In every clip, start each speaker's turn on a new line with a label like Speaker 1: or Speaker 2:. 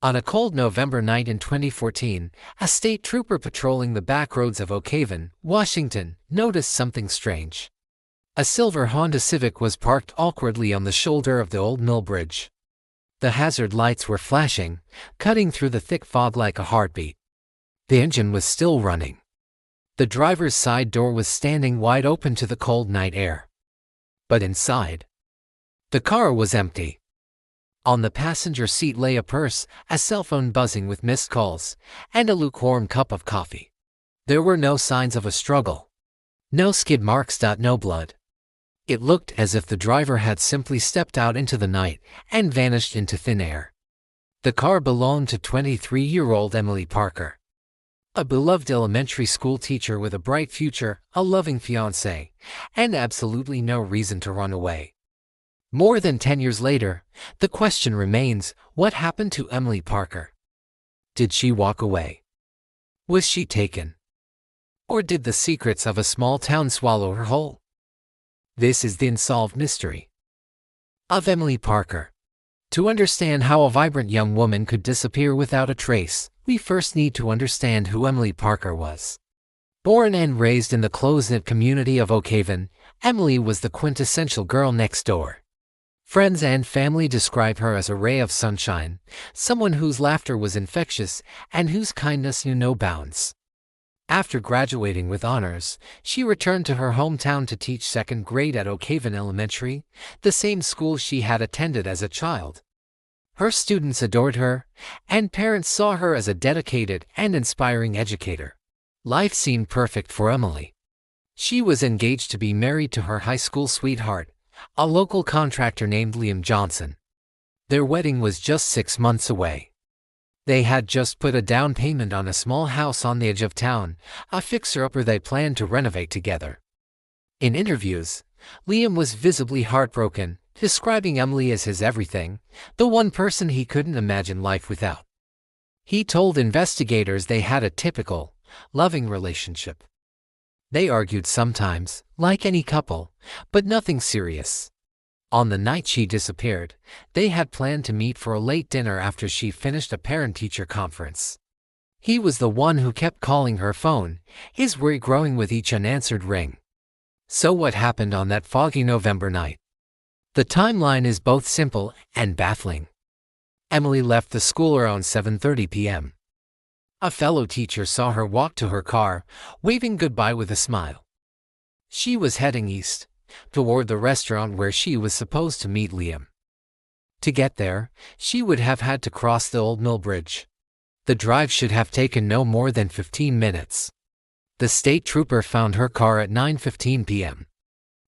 Speaker 1: On a cold November night in 2014, a state trooper patrolling the back roads of Oak Haven, Washington, noticed something strange. A silver Honda Civic was parked awkwardly on the shoulder of the Old Mill Bridge. The hazard lights were flashing, cutting through the thick fog like a heartbeat. The engine was still running. The driver's side door was standing wide open to the cold night air. But inside, the car was empty. On the passenger seat lay a purse, a cell phone buzzing with missed calls, and a lukewarm cup of coffee. There were no signs of a struggle. No skid marks, no blood. It looked as if the driver had simply stepped out into the night and vanished into thin air. The car belonged to 23-year-old Emily Parker, a beloved elementary school teacher with a bright future, a loving fiancé, and absolutely no reason to run away. More than 10 years later, the question remains, what happened to Emily Parker? Did she walk away? Was she taken? Or did the secrets of a small town swallow her whole? This is the unsolved mystery of Emily Parker. To understand how a vibrant young woman could disappear without a trace, we first need to understand who Emily Parker was. Born and raised in the close-knit community of Oak Haven, Emily was the quintessential girl next door. Friends and family describe her as a ray of sunshine, someone whose laughter was infectious and whose kindness knew no bounds. After graduating with honors, she returned to her hometown to teach second grade at Oak Haven Elementary, the same school she had attended as a child. Her students adored her, and parents saw her as a dedicated and inspiring educator. Life seemed perfect for Emily. She was engaged to be married to her high school sweetheart, a local contractor named Liam Johnson. Their wedding was just 6 months away. They had just put a down payment on a small house on the edge of town, a fixer-upper they planned to renovate together. In interviews, Liam was visibly heartbroken, describing Emily as his everything, the one person he couldn't imagine life without. He told investigators they had a typical, loving relationship. They argued sometimes, like any couple, but nothing serious. On the night she disappeared, they had planned to meet for a late dinner after she finished a parent-teacher conference. He was the one who kept calling her phone, his worry growing with each unanswered ring. So what happened on that foggy November night? The timeline is both simple and baffling. Emily left the school around 7:30 p.m. A fellow teacher saw her walk to her car, waving goodbye with a smile. She was heading east, toward the restaurant where she was supposed to meet Liam. To get there, she would have had to cross the Old Mill Bridge. The drive should have taken no more than 15 minutes. The state trooper found her car at 9:15 p.m.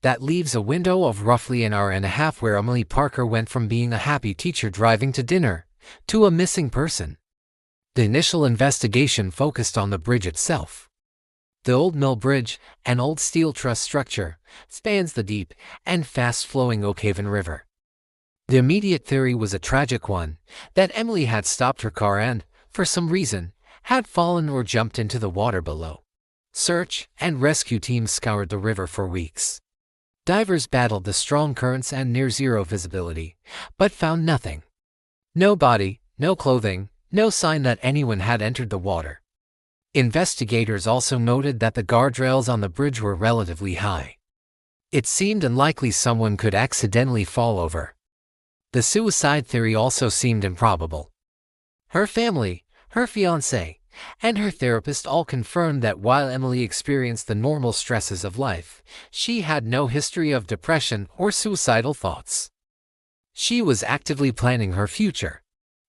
Speaker 1: That leaves a window of roughly an hour and a half where Emily Parker went from being a happy teacher driving to dinner, to a missing person. The initial investigation focused on the bridge itself. The Old Mill Bridge, an old steel truss structure, spans the deep and fast-flowing Oak Haven River. The immediate theory was a tragic one, that Emily had stopped her car and, for some reason, had fallen or jumped into the water below. Search and rescue teams scoured the river for weeks. Divers battled the strong currents and near-zero visibility, but found nothing. No body, no clothing, no sign that anyone had entered the water. Investigators also noted that the guardrails on the bridge were relatively high. It seemed unlikely someone could accidentally fall over. The suicide theory also seemed improbable. Her family, her fiancé, and her therapist all confirmed that while Emily experienced the normal stresses of life, she had no history of depression or suicidal thoughts. She was actively planning her future.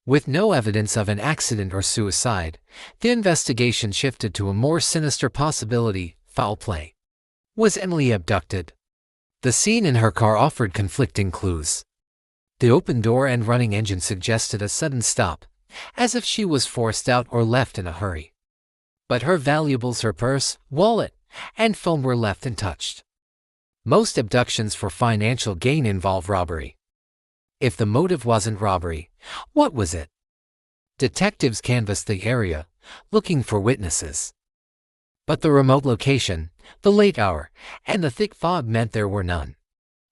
Speaker 1: With no evidence of an accident or suicide, the investigation shifted to a more sinister possibility: foul play. Was Emily abducted? The scene in her car offered conflicting clues. The open door and running engine suggested a sudden stop, as if she was forced out or left in a hurry. But her valuables, her purse, wallet, and phone were left untouched. Most abductions for financial gain involve robbery. If the motive wasn't robbery, what was it? Detectives canvassed the area, looking for witnesses. But the remote location, the late hour, and the thick fog meant there were none.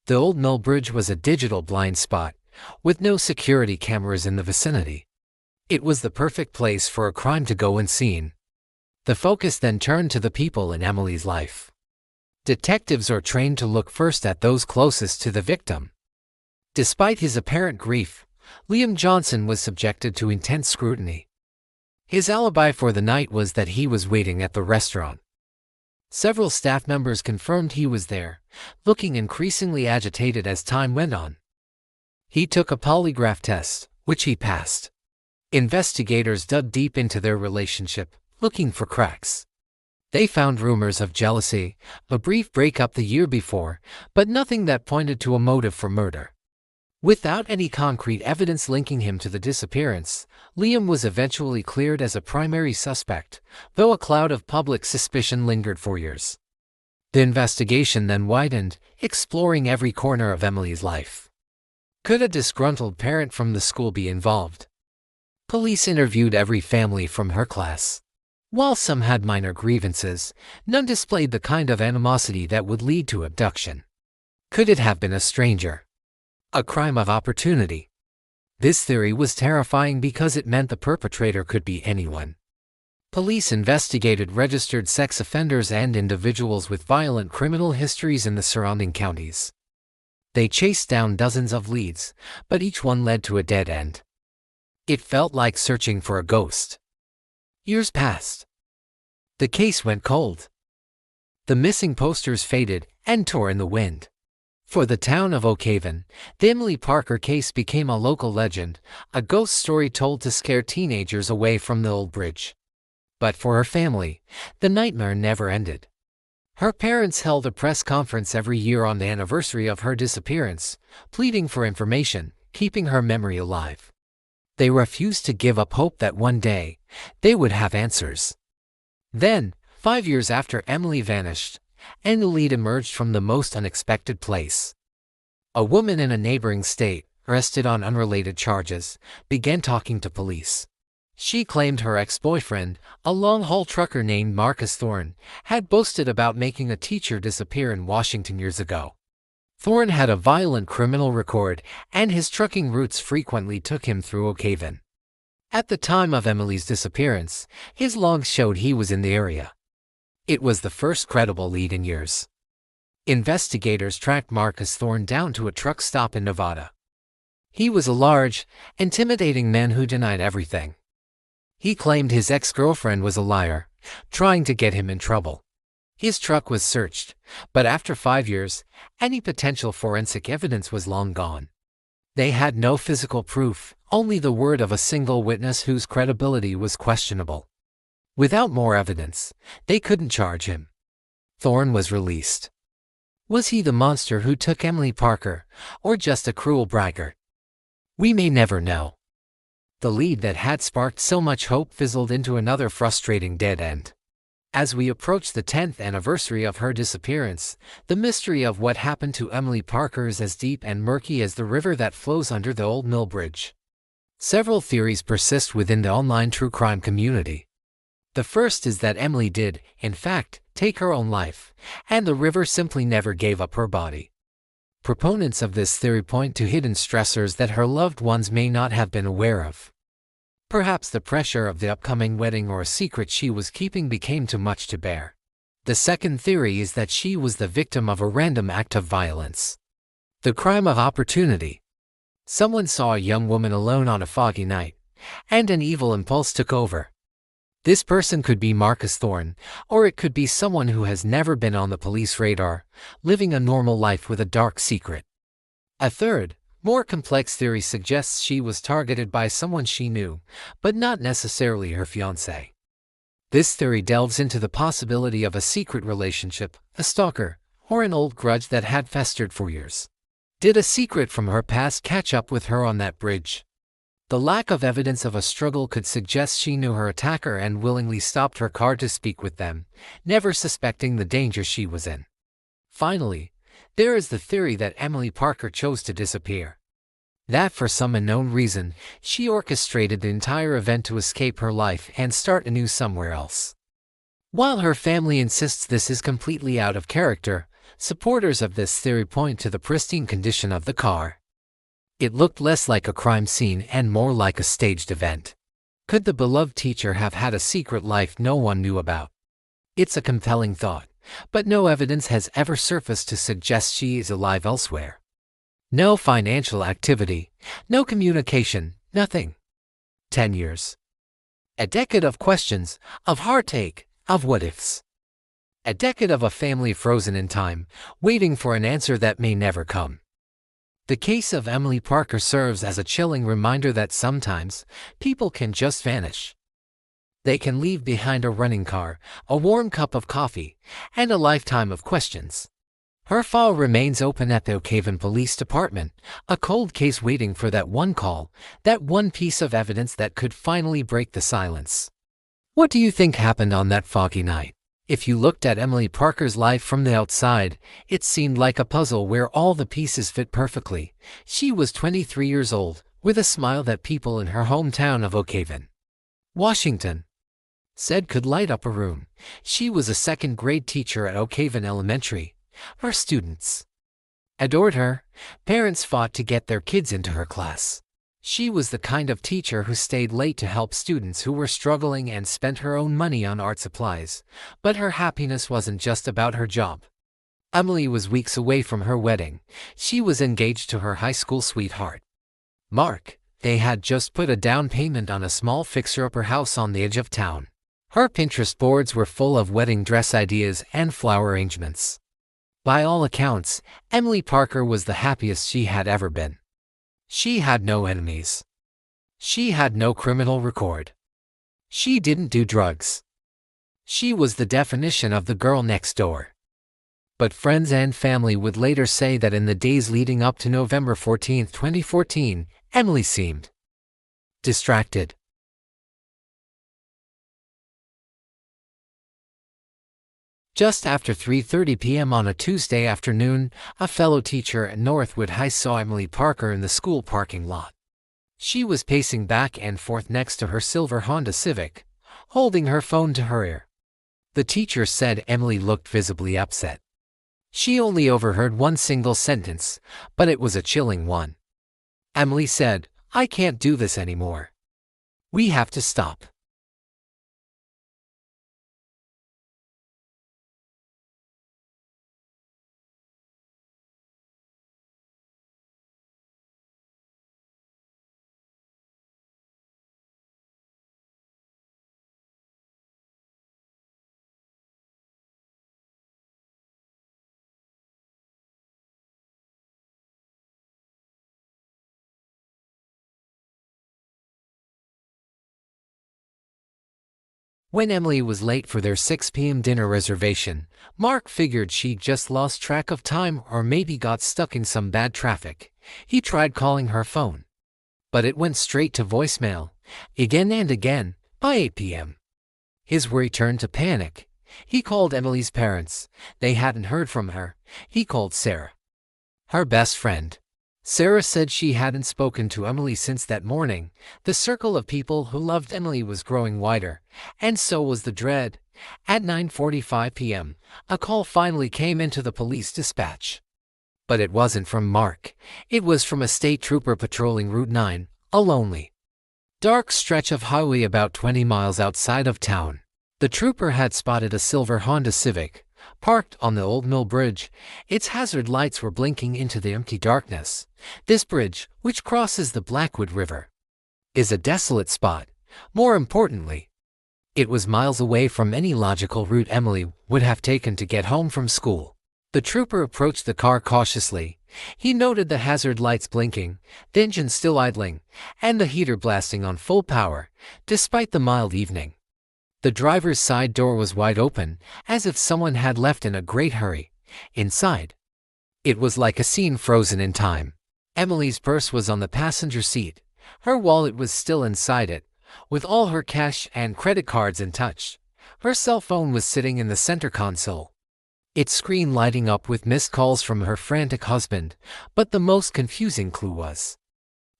Speaker 1: The Old Mill Bridge was a digital blind spot, with no security cameras in the vicinity. It was the perfect place for a crime to go unseen. The focus then turned to the people in Emily's life. Detectives are trained to look first at those closest to the victim. Despite his apparent grief, Liam Johnson was subjected to intense scrutiny. His alibi for the night was that he was waiting at the restaurant. Several staff members confirmed he was there, looking increasingly agitated as time went on. He took a polygraph test, which he passed. Investigators dug deep into their relationship, looking for cracks. They found rumors of jealousy, a brief breakup the year before, but nothing that pointed to a motive for murder. Without any concrete evidence linking him to the disappearance, Liam was eventually cleared as a primary suspect, though a cloud of public suspicion lingered for years. The investigation then widened, exploring every corner of Emily's life. Could a disgruntled parent from the school be involved? Police interviewed every family from her class. While some had minor grievances, none displayed the kind of animosity that would lead to abduction. Could it have been a stranger? A crime of opportunity. This theory was terrifying because it meant the perpetrator could be anyone. Police investigated registered sex offenders and individuals with violent criminal histories in the surrounding counties. They chased down dozens of leads, but each one led to a dead end. It felt like searching for a ghost. Years passed. The case went cold. The missing posters faded and tore in the wind. For the town of Oakhaven, the Emily Parker case became a local legend, a ghost story told to scare teenagers away from the old bridge. But for her family, the nightmare never ended. Her parents held a press conference every year on the anniversary of her disappearance, pleading for information, keeping her memory alive. They refused to give up hope that one day, they would have answers. Then, 5 years after Emily vanished, and the lead emerged from the most unexpected place. A woman in a neighboring state, arrested on unrelated charges, began talking to police. She claimed her ex-boyfriend, a long-haul trucker named Marcus Thorne, had boasted about making a teacher disappear in Washington years ago. Thorne had a violent criminal record, and his trucking routes frequently took him through Oakhaven. At the time of Emily's disappearance, his logs showed he was in the area. It was the first credible lead in years. Investigators tracked Marcus Thorne down to a truck stop in Nevada. He was a large, intimidating man who denied everything. He claimed his ex-girlfriend was a liar, trying to get him in trouble. His truck was searched, but after 5 years, any potential forensic evidence was long gone. They had no physical proof, only the word of a single witness whose credibility was questionable. Without more evidence, they couldn't charge him. Thorne was released. Was he the monster who took Emily Parker, or just a cruel braggart? We may never know. The lead that had sparked so much hope fizzled into another frustrating dead end. As we approach the 10th anniversary of her disappearance, the mystery of what happened to Emily Parker is as deep and murky as the river that flows under the old mill bridge. Several theories persist within the online true crime community. The first is that Emily did, in fact, take her own life, and the river simply never gave up her body. Proponents of this theory point to hidden stressors that her loved ones may not have been aware of. Perhaps the pressure of the upcoming wedding or a secret she was keeping became too much to bear. The second theory is that she was the victim of a random act of violence. The crime of opportunity. Someone saw a young woman alone on a foggy night, and an evil impulse took over. This person could be Marcus Thorne, or it could be someone who has never been on the police radar, living a normal life with a dark secret. A third, more complex theory suggests she was targeted by someone she knew, but not necessarily her fiancé. This theory delves into the possibility of a secret relationship, a stalker, or an old grudge that had festered for years. Did a secret from her past catch up with her on that bridge? The lack of evidence of a struggle could suggest she knew her attacker and willingly stopped her car to speak with them, never suspecting the danger she was in. Finally, there is the theory that Emily Parker chose to disappear. That for some unknown reason, she orchestrated the entire event to escape her life and start anew somewhere else. While her family insists this is completely out of character, supporters of this theory point to the pristine condition of the car. It looked less like a crime scene and more like a staged event. Could the beloved teacher have had a secret life no one knew about? It's a compelling thought, but no evidence has ever surfaced to suggest she is alive elsewhere. No financial activity, no communication, nothing. 10 years. A decade of questions, of heartache, of what-ifs. A decade of a family frozen in time, waiting for an answer that may never come. The case of Emily Parker serves as a chilling reminder that sometimes people can just vanish. They can leave behind a running car, a warm cup of coffee, and a lifetime of questions. Her file remains open at the Oakhaven Police Department, a cold case waiting for that one call, that one piece of evidence that could finally break the silence. What do you think happened on that foggy night? If you looked at Emily Parker's life from the outside, it seemed like a puzzle where all the pieces fit perfectly. She was 23 years old, with a smile that people in her hometown of Oakhaven, Washington, said could light up a room. She was a second-grade teacher at Oakhaven Elementary. Her students adored her. Parents fought to get their kids into her class. She was the kind of teacher who stayed late to help students who were struggling and spent her own money on art supplies. But her happiness wasn't just about her job. Emily was weeks away from her wedding. She was engaged to her high school sweetheart, Mark. They had just put a down payment on a small fixer-upper house on the edge of town. Her Pinterest boards were full of wedding dress ideas and flower arrangements. By all accounts, Emily Parker was the happiest she had ever been. She had no enemies. She had no criminal record. She didn't do drugs. She was the definition of the girl next door. But friends and family would later say that in the days leading up to November 14, 2014, Emily seemed distracted. Just after 3:30 p.m. on a Tuesday afternoon, a fellow teacher at Northwood High saw Emily Parker in the school parking lot. She was pacing back and forth next to her silver Honda Civic, holding her phone to her ear. The teacher said Emily looked visibly upset. She only overheard one single sentence, but it was a chilling one. Emily said, "I can't do this anymore. We have to stop." When Emily was late for their 6 p.m. dinner reservation, Mark figured she'd just lost track of time or maybe got stuck in some bad traffic. He tried calling her phone, but it went straight to voicemail, again and again. By 8 p.m., his worry turned to panic. He called Emily's parents. They hadn't heard from her. He called Sarah, her best friend. Sarah said she hadn't spoken to Emily since that morning. The circle of people who loved Emily was growing wider, and so was the dread. At 9:45 p.m., a call finally came into the police dispatch. But it wasn't from Mark. It was from a state trooper patrolling Route 9, a lonely, dark stretch of highway about 20 miles outside of town. The trooper had spotted a silver Honda Civic, parked on the Old Mill Bridge. Its hazard lights were blinking into the empty darkness. This bridge, which crosses the Blackwood River, is a desolate spot. More importantly, it was miles away from any logical route Emily would have taken to get home from school. The trooper approached the car cautiously. He noted the hazard lights blinking, the engine still idling, and the heater blasting on full power, despite the mild evening. The driver's side door was wide open, as if someone had left in a great hurry. Inside, it was like a scene frozen in time. Emily's purse was on the passenger seat. Her wallet was still inside it, with all her cash and credit cards untouched. Her cell phone was sitting in the center console, its screen lighting up with missed calls from her frantic husband. But the most confusing clue was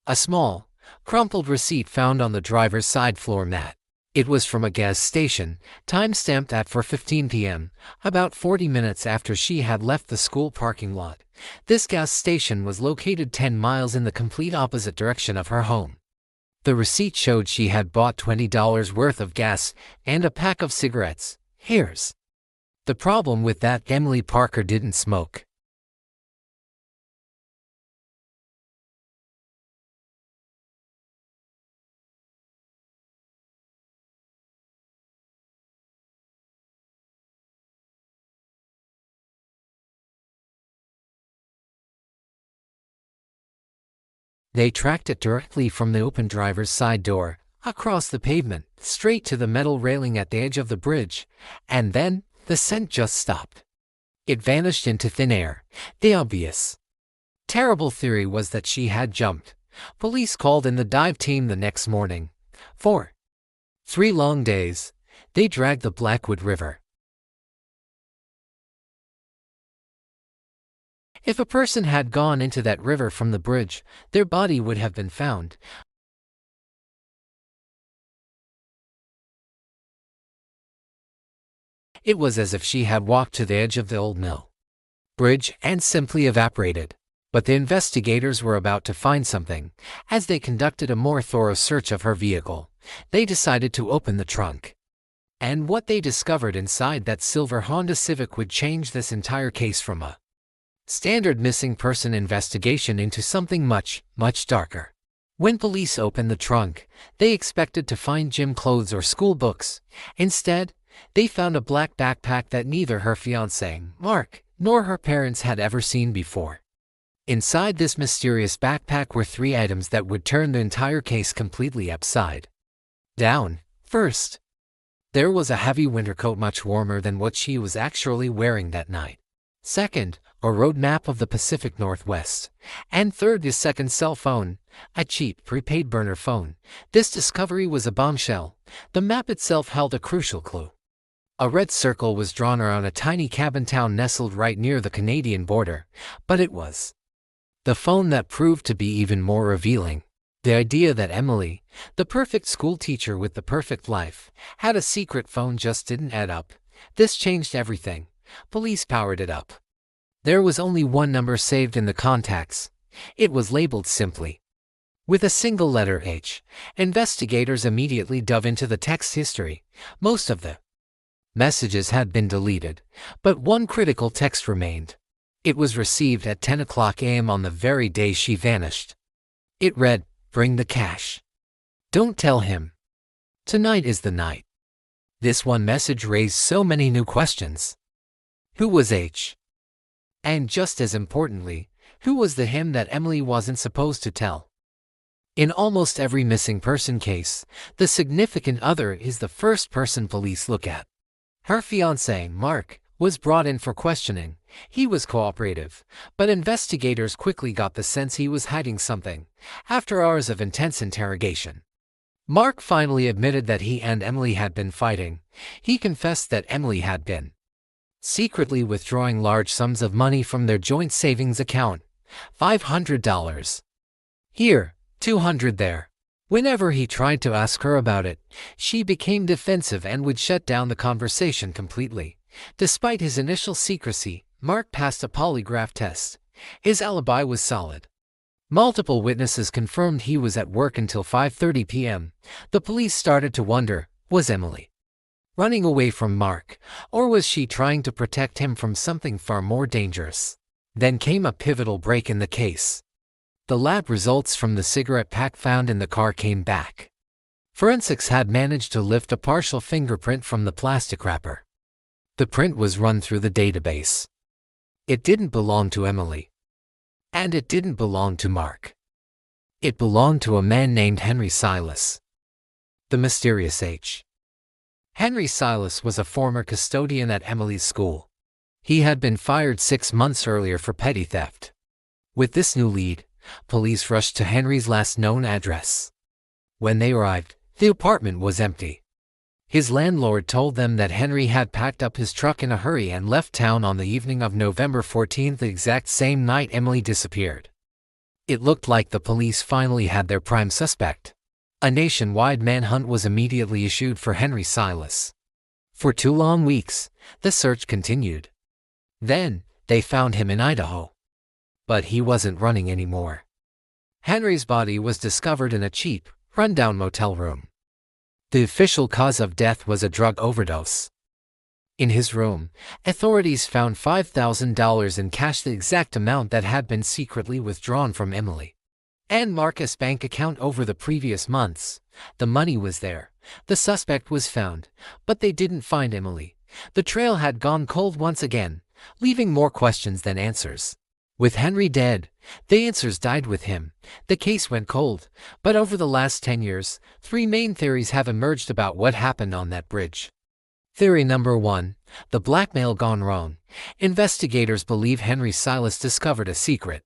Speaker 1: a small, crumpled receipt found on the driver's side floor mat. It was from a gas station, time-stamped at 4:15 p.m., about 40 minutes after she had left the school parking lot. This gas station was located 10 miles in the complete opposite direction of her home. The receipt showed she had bought $20 worth of gas and a pack of cigarettes. Here's the problem with that: Emily Parker didn't smoke. They tracked it directly from the open driver's side door, across the pavement, straight to the metal railing at the edge of the bridge, and then the scent just stopped. It vanished into thin air. The obvious, terrible theory was that she had jumped. Police called in the dive team the next morning. For 3 long days, they dragged the Blackwood River. If a person had gone into that river from the bridge, their body would have been found. It was as if she had walked to the edge of the old mill bridge and simply evaporated. But the investigators were about to find something. As they conducted a more thorough search of her vehicle, they decided to open the trunk. And what they discovered inside that silver Honda Civic would change this entire case from a standard missing person investigation into something much, much darker. When police opened the trunk, they expected to find gym clothes or school books. Instead, they found a black backpack that neither her fiancé, Mark, nor her parents had ever seen before. Inside this mysterious backpack were 3 items that would turn the entire case completely upside down. First, there was a heavy winter coat much warmer than what she was actually wearing that night. Second, a road map of the Pacific Northwest. And third, his second cell phone, a cheap prepaid burner phone. This discovery was a bombshell. The map itself held a crucial clue. A red circle was drawn around a tiny cabin town nestled right near the Canadian border, but it was the phone that proved to be even more revealing. The idea that Emily, the perfect school teacher with the perfect life, had a secret phone just didn't add up. This changed everything. Police powered it up. There was only one number saved in the contacts. It was labeled simply with a single letter H. Investigators immediately dove into the text history. Most of the messages had been deleted, but one critical text remained. It was received at 10:00 a.m. on the very day she vanished. It read, "Bring the cash. Don't tell him. Tonight is the night." This one message raised so many new questions. Who was H? And just as importantly, who was the him that Emily wasn't supposed to tell? In almost every missing person case, the significant other is the first person police look at. Her fiancé, Mark, was brought in for questioning. He was cooperative, but investigators quickly got the sense he was hiding something. After hours of intense interrogation, Mark finally admitted that he and Emily had been fighting. He confessed that Emily had been secretly withdrawing large sums of money from their joint savings account. $500 here, $200 there. Whenever he tried to ask her about it, she became defensive and would shut down the conversation completely. Despite his initial secrecy, Mark passed a polygraph test. His alibi was solid. Multiple witnesses confirmed he was at work until 5:30 p.m. The police started to wonder, was Emily running away from Mark, or was she trying to protect him from something far more dangerous? Then came a pivotal break in the case. The lab results from the cigarette pack found in the car came back. Forensics had managed to lift a partial fingerprint from the plastic wrapper. The print was run through the database. It didn't belong to Emily. And it didn't belong to Mark. It belonged to a man named Henry Silas. The mysterious H. Henry Silas was a former custodian at Emily's school. He had been fired 6 months earlier for petty theft. With this new lead, police rushed to Henry's last known address. When they arrived, the apartment was empty. His landlord told them that Henry had packed up his truck in a hurry and left town on the evening of November 14th, the exact same night Emily disappeared. It looked like the police finally had their prime suspect. A nationwide manhunt was immediately issued for Henry Silas. For 2 long weeks, the search continued. Then, they found him in Idaho. But he wasn't running anymore. Henry's body was discovered in a cheap, rundown motel room. The official cause of death was a drug overdose. In his room, authorities found $5,000 in cash, the exact amount that had been secretly withdrawn from Emily and Marcus' bank account over the previous months. The money was there. The suspect was found, but they didn't find Emily. The trail had gone cold once again, leaving more questions than answers. With Henry dead, the answers died with him. The case went cold, but over the last 10 years, 3 main theories have emerged about what happened on that bridge. Theory number 1, the blackmail gone wrong. Investigators believe Henry Silas discovered a secret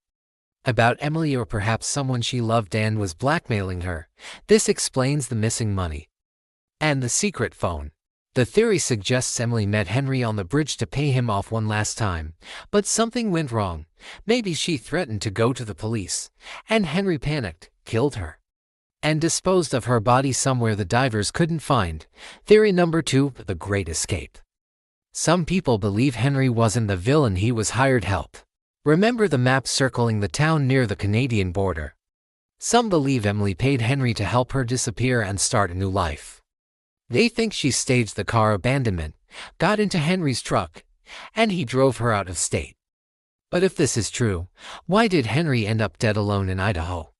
Speaker 1: about Emily, or perhaps someone she loved and was blackmailing her. This explains the missing money and the secret phone. The theory suggests Emily met Henry on the bridge to pay him off one last time, but something went wrong. Maybe she threatened to go to the police, and Henry panicked, killed her, and disposed of her body somewhere the divers couldn't find. Theory number 2, the Great Escape. Some people believe Henry wasn't the villain, he was hired help. Remember the map circling the town near the Canadian border? Some believe Emily paid Henry to help her disappear and start a new life. They think she staged the car abandonment, got into Henry's truck, and he drove her out of state. But if this is true, why did Henry end up dead alone in Idaho?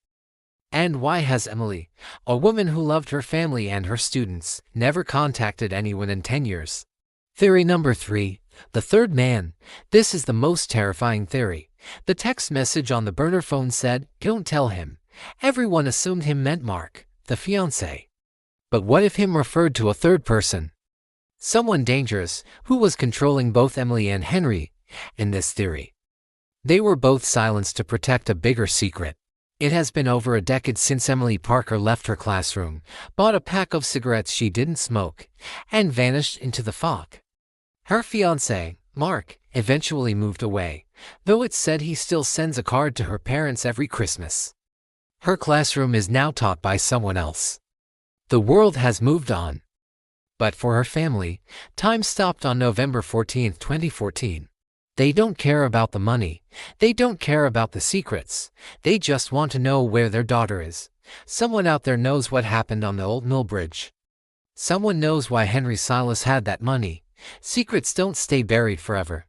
Speaker 1: And why has Emily, a woman who loved her family and her students, never contacted anyone in 10 years? Theory number 3, the third man. This is the most terrifying theory. The text message on the burner phone said, "Don't tell him." Everyone assumed him meant Mark, the fiancé. But what if him referred to a third person? Someone dangerous, who was controlling both Emily and Henry. In this theory, they were both silenced to protect a bigger secret. It has been over a decade since Emily Parker left her classroom, bought a pack of cigarettes she didn't smoke, and vanished into the fog. Her fiancé, Mark, eventually moved away, though it's said he still sends a card to her parents every Christmas. Her classroom is now taught by someone else. The world has moved on. But for her family, time stopped on November 14, 2014. They don't care about the money. They don't care about the secrets. They just want to know where their daughter is. Someone out there knows what happened on the old mill bridge. Someone knows why Henry Silas had that money. Secrets don't stay buried forever.